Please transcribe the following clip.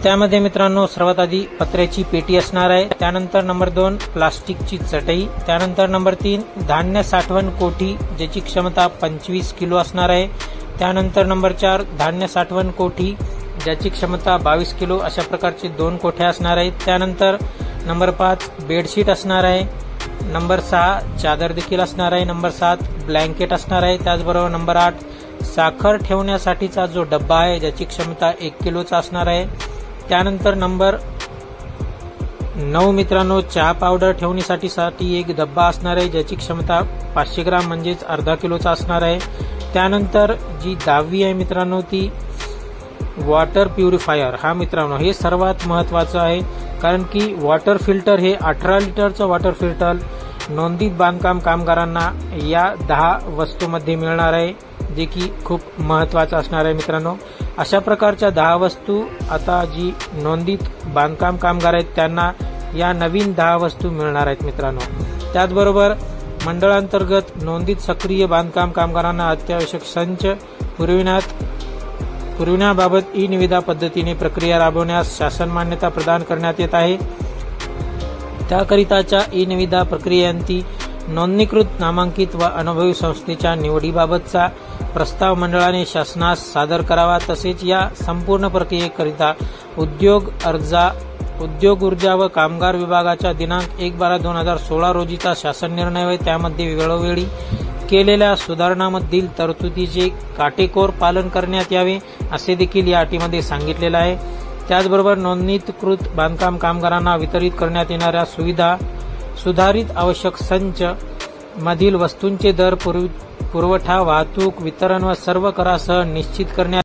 त्यामध्ये मित्रांनो सर्वात आधी पत्र्याची पेटी असणार आहे, त्यानंतर नंबर 2 प्लास्टिकची चटई, त्यानंतर नंबर 3 धान्य साठवण कोठी ज्याची क्षमता 25 किलो असणार आहे, त्यानंतर नंबर 4 धान्य साठवण कोठी ज्याची क्षमता 22 किलो अशा प्रकारची 2 कोठ्या असणार आहेत। त्यानंतर नंबर 5 बेडशीट असणार आहे, नंबर 6 चादर देखील असणार आहे, नंबर 7 ब्लँकेट असणार आहे, त्याचबरोबर नंबर 8 साखर ठेवण्यासाठीचा जो डब्बा आहे ज्याची क्षमता 1 किलोचा असणार आहे। त्यानंतर नंबर 9 मित्रांनो चहा पावडर ठेवण्यासाठी एक डब्बा असणार आहे ज्याची क्षमता 500 ग्राम म्हणजेच अर्धा किलोचा असणार आहे। त्यानंतर जी 10वी आहे मित्रांनो ती वॉटर प्युरिफायर। हा मित्रांनो हे सर्वात महत्त्वाचं आहे, कारण की वॉटर फिल्टर हे 18 लिटरचं वॉटर फिल्टर नोंदीत बांधकाम कामगारांना या 10 वस्तूमध्ये मिळणार आहे, जे की खूप महत्त्वाचं असणार आहे मित्रांनो। अशा प्रकारच्या 10 वस्तू आता जी नोंदीत बांधकाम कामगार आहेत त्यांना या नवीन 10 वस्तू मिळणार आहेत मित्रांनो। त्याचबरोबर मंडळांतर्गत नोंदीत सक्रिय बांधकाम कामगारांना अत्यावश्यक संच पुरविण्याबाबत ई निविदा पद्धतीने प्रक्रिया राबवण्यास शासन मान्यता प्रदान करण्यात येत आहे। त्याकरिताच्या ई निविदा प्रक्रियेअंती नोंदणीकृत नामांकित व अनुभवी संस्थेच्या निवडीबाबतचा प्रस्ताव मंडळाने शासनास सादर करावा। तसेच या संपूर्ण प्रक्रियेकरिता उद्योग ऊर्जा व कामगार विभागाच्या दिनांक 1/12/2016 रोजीचा शासन निर्णय व त्यामध्ये वेळोवेळी केलेल्या सुधारणांमधील तरतुदीचे काटेकोर पालन करण्यात यावे असे देखील या अटीमध्ये सांगितलेलं आहे। त्याचबरोबर नोंदणीकृत बांधकाम कामगारांना वितरित करण्यात येणाऱ्या सुधारित आवश्यक संच मधील वस्तूंचे दर पुरवठा वाहतूक वितरण व सर्व करासह निश्चित करण्यात